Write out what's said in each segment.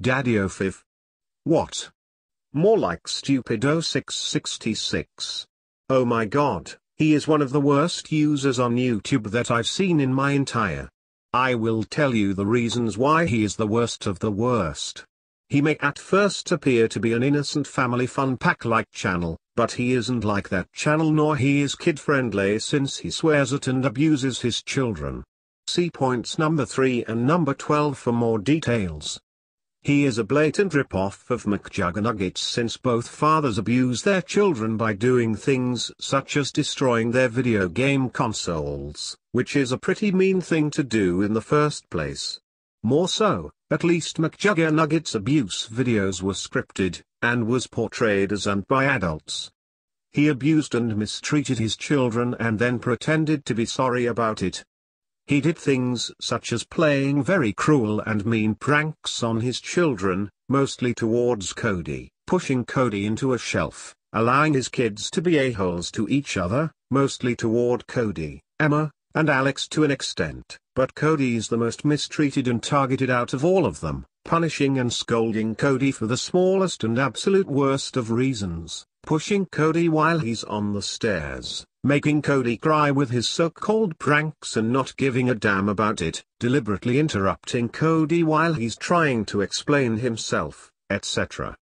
Daddy05. What? More like Stupido666. Oh my god, he is one of the worst users on YouTube that I've seen in my entire. I will tell you the reasons why he is the worst of the worst. He may at first appear to be an innocent family fun pack-like channel, but he isn't like that channel, nor he is kid-friendly since he swears at and abuses his children. See points number 3 and number 12 for more details. He is a blatant rip-off of McJuggernuggets since both fathers abuse their children by doing things such as destroying their video game consoles, which is a pretty mean thing to do in the first place. More so, at least McJuggernuggets' abuse videos were scripted, and was portrayed as and by adults. He abused and mistreated his children and then pretended to be sorry about it. He did things such as playing very cruel and mean pranks on his children, mostly towards Cody, pushing Cody into a shelf, allowing his kids to be a-holes to each other, mostly toward Cody, Emma, and Alex to an extent, but Cody's the most mistreated and targeted out of all of them, punishing and scolding Cody for the smallest and absolute worst of reasons, pushing Cody while he's on the stairs, making Cody cry with his so-called pranks and not giving a damn about it, deliberately interrupting Cody while he's trying to explain himself, etc.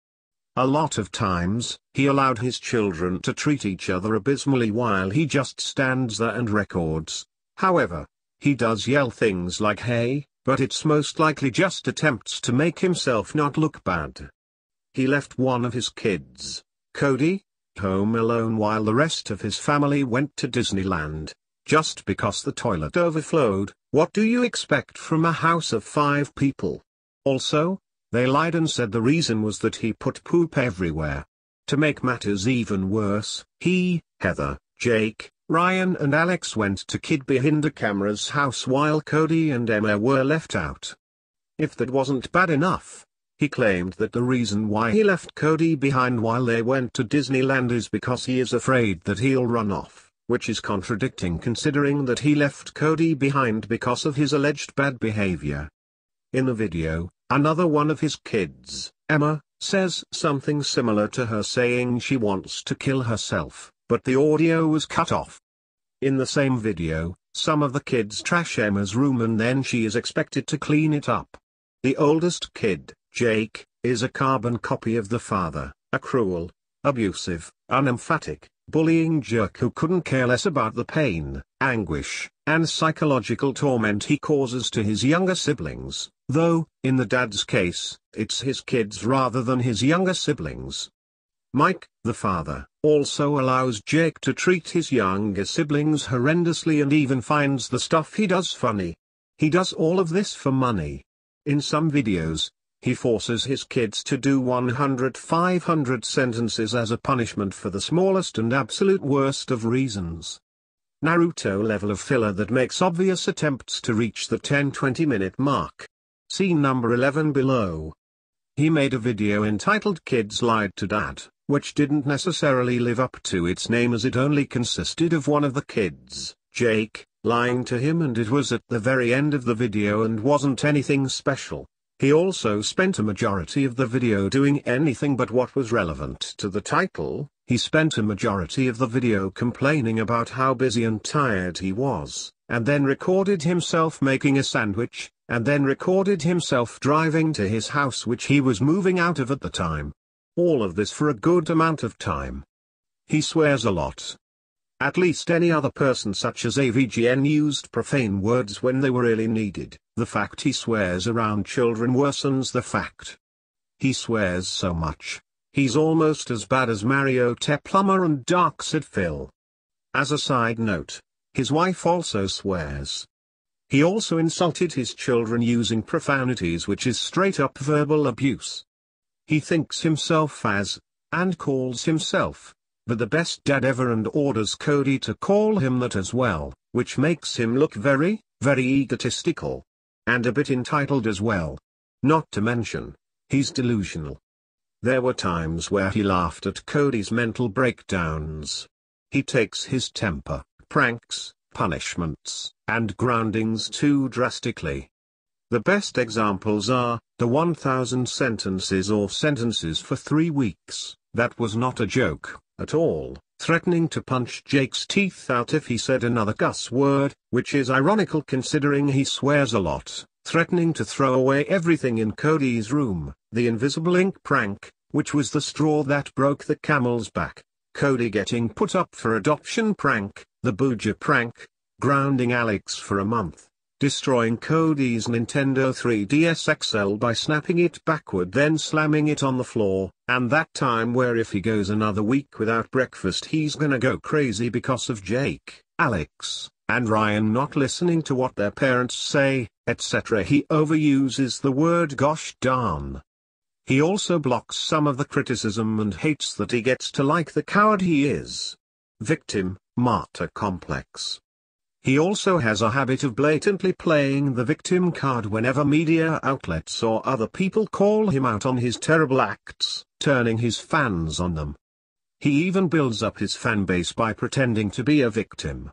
A lot of times, he allowed his children to treat each other abysmally while he just stands there and records. However, he does yell things like hey, but it's most likely just attempts to make himself not look bad. He left one of his kids, Cody, home alone while the rest of his family went to Disneyland, just because the toilet overflowed. What do you expect from a house of 5 people? Also, they lied and said the reason was that he put poop everywhere. To make matters even worse, he, Heather, Jake, Ryan and Alex went to Kid Behind the Camera's house while Cody and Emma were left out. If that wasn't bad enough, he claimed that the reason why he left Cody behind while they went to Disneyland is because he is afraid that he'll run off, which is contradicting considering that he left Cody behind because of his alleged bad behavior. In the video, another one of his kids, Emma, says something similar to her saying she wants to kill herself, but the audio was cut off. In the same video, some of the kids trash Emma's room and then she is expected to clean it up. The oldest kid, Jake, is a carbon copy of the father, a cruel, abusive, unemphatic, bullying jerk who couldn't care less about the pain, anguish, and psychological torment he causes to his younger siblings, though, in the dad's case, it's his kids rather than his younger siblings. Mike, the father, also allows Jake to treat his younger siblings horrendously and even finds the stuff he does funny. He does all of this for money. In some videos, he forces his kids to do 100-500 sentences as a punishment for the smallest and absolute worst of reasons. Naruto level of filler that makes obvious attempts to reach the 10-20 minute mark. See number 11 below. He made a video entitled Kids Lied to Dad, which didn't necessarily live up to its name as it only consisted of one of the kids, Jake, lying to him and it was at the very end of the video and wasn't anything special. He also spent a majority of the video doing anything but what was relevant to the title. He spent a majority of the video complaining about how busy and tired he was, and then recorded himself making a sandwich, and then recorded himself driving to his house which he was moving out of at the time. All of this for a good amount of time. He swears a lot. At least any other person such as AVGN used profane words when they were really needed. The fact he swears around children worsens the fact. He swears so much. He's almost as bad as Mario Teplummer and Darksid Phil. As a side note, his wife also swears. He also insulted his children using profanities which is straight up verbal abuse. He thinks himself as, and calls himself, but the best dad ever and orders Cody to call him that as well, which makes him look very, very egotistical. And a bit entitled as well. Not to mention, he's delusional. There were times where he laughed at Cody's mental breakdowns. He takes his temper, pranks, punishments, and groundings too drastically. The best examples are, the 1000 sentences or sentences for 3 weeks, that was not a joke, at all, threatening to punch Jake's teeth out if he said another cuss word, which is ironical considering he swears a lot, threatening to throw away everything in Cody's room, the invisible ink prank, which was the straw that broke the camel's back, Cody getting put up for adoption prank, the Booger prank, grounding Alex for a month, destroying Cody's Nintendo 3DS XL by snapping it backward then slamming it on the floor, and that time where if he goes another week without breakfast he's gonna go crazy because of Jake, Alex, and Ryan not listening to what their parents say, etc. He overuses the word gosh darn. He also blocks some of the criticism and hates that he gets to like the coward he is. Victim, martyr complex. He also has a habit of blatantly playing the victim card whenever media outlets or other people call him out on his terrible acts, turning his fans on them. He even builds up his fan base by pretending to be a victim.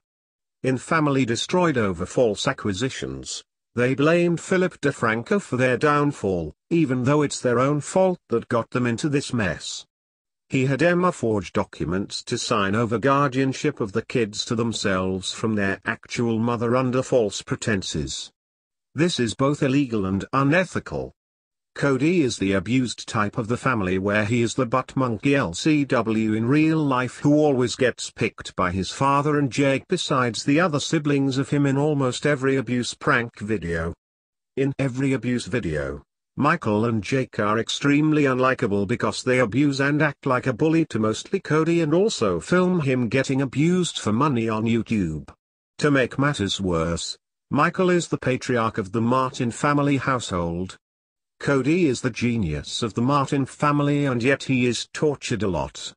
In Family Destroyed over false acquisitions, they blamed Philip DeFranco for their downfall, even though it's their own fault that got them into this mess. He had Emma forge documents to sign over guardianship of the kids to themselves from their actual mother under false pretenses. This is both illegal and unethical. Cody is the abused type of the family where he is the butt monkey LCW in real life who always gets picked by his father and Jake besides the other siblings of him in almost every abuse prank video. In every abuse video, Michael and Jake are extremely unlikable because they abuse and act like a bully to mostly Cody and also film him getting abused for money on YouTube. To make matters worse, Michael is the patriarch of the Martin family household. Cody is the genius of the Martin family and yet he is tortured a lot.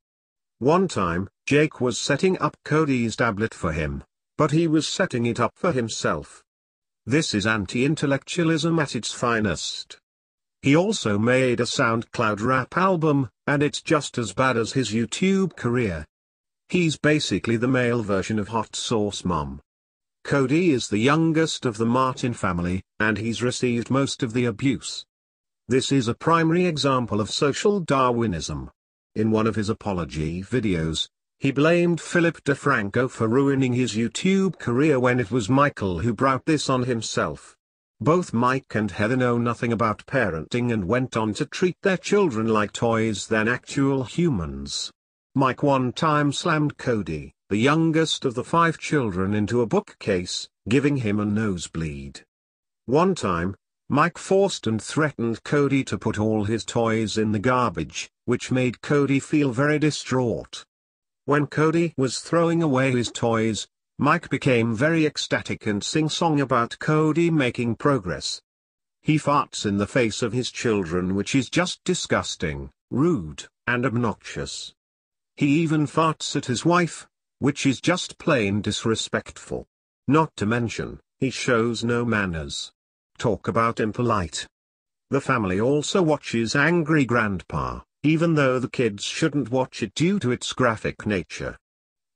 One time, Jake was setting up Cody's tablet for him, but he was setting it up for himself. This is anti-intellectualism at its finest. He also made a SoundCloud rap album, and it's just as bad as his YouTube career. He's basically the male version of Hot Sauce Mom. Cody is the youngest of the Martin family, and he's received most of the abuse. This is a primary example of social Darwinism. In one of his apology videos, he blamed Philip DeFranco for ruining his YouTube career when it was Michael who brought this on himself. Both Mike and Heather know nothing about parenting and went on to treat their children like toys than actual humans. Mike one time slammed Cody, the youngest of the 5 children, into a bookcase, giving him a nosebleed. One time, Mike forced and threatened Cody to put all his toys in the garbage, which made Cody feel very distraught. When Cody was throwing away his toys, Mike became very ecstatic and sing-song about Cody making progress. He farts in the face of his children, which is just disgusting, rude, and obnoxious. He even farts at his wife, which is just plain disrespectful. Not to mention, he shows no manners. Talk about impolite. The family also watches Angry Grandpa, even though the kids shouldn't watch it due to its graphic nature.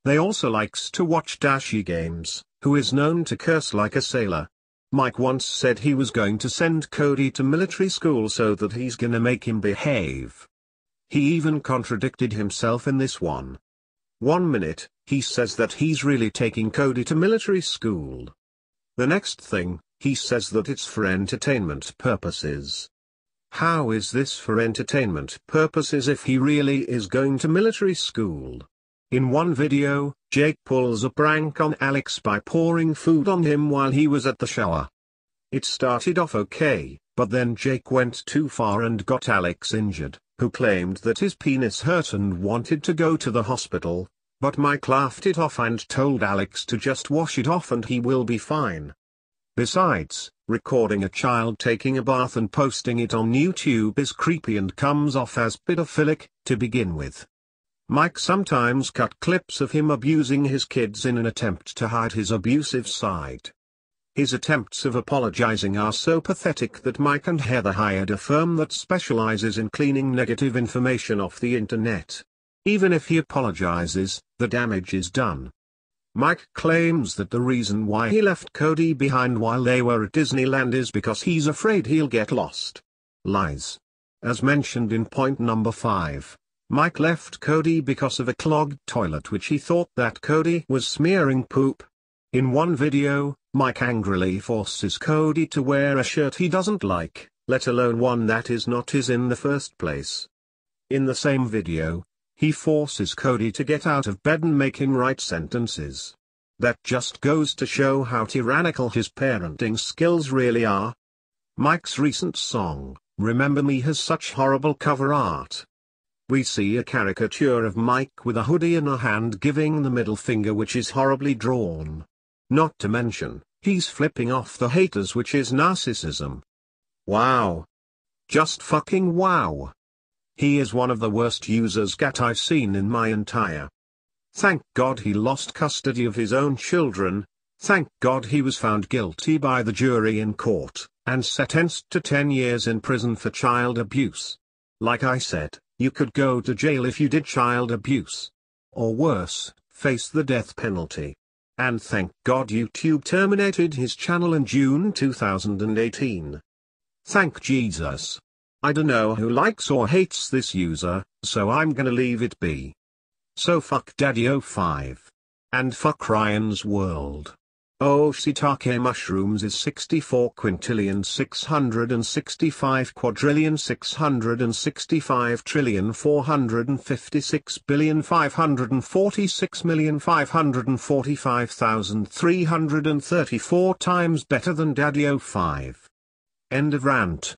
They also likes to watch Dashi Games, who is known to curse like a sailor. Mike once said he was going to send Cody to military school so that he's gonna make him behave. He even contradicted himself in this one. One minute, he says that he's really taking Cody to military school. The next thing, he says that it's for entertainment purposes. How is this for entertainment purposes if he really is going to military school? In one video, Jake pulls a prank on Alex by pouring food on him while he was at the shower. It started off okay, but then Jake went too far and got Alex injured, who claimed that his penis hurt and wanted to go to the hospital, but Mike laughed it off and told Alex to just wash it off and he will be fine. Besides, recording a child taking a bath and posting it on YouTube is creepy and comes off as pedophilic, to begin with. Mike sometimes cut clips of him abusing his kids in an attempt to hide his abusive side. His attempts of apologizing are so pathetic that Mike and Heather hired a firm that specializes in cleaning negative information off the internet. Even if he apologizes, the damage is done. Mike claims that the reason why he left Cody behind while they were at Disneyland is because he's afraid he'll get lost. Lies. As mentioned in point number 5, Mike left Cody because of a clogged toilet which he thought that Cody was smearing poop. In one video, Mike angrily forces Cody to wear a shirt he doesn't like, let alone one that is not his in the first place. In the same video, he forces Cody to get out of bed and make him write sentences. That just goes to show how tyrannical his parenting skills really are. Mike's recent song, Remember Me, has such horrible cover art. We see a caricature of Mike with a hoodie in a hand giving the middle finger, which is horribly drawn. Not to mention, he's flipping off the haters, which is narcissism. Wow. Just fucking wow. He is one of the worst users I've seen in my entire. Thank God he lost custody of his own children. Thank God he was found guilty by the jury in court, and sentenced to 10 years in prison for child abuse. Like I said, you could go to jail if you did child abuse. Or worse, face the death penalty. And thank God YouTube terminated his channel in June 2018. Thank Jesus. I don't know who likes or hates this user, so I'm gonna leave it be. So fuck Daddy05. And fuck Ryan's World. Oh, shiitake mushrooms is 64 quintillion 665 quadrillion 665 trillion 456 billion 546,545,334 times better than Daddy05. End of rant.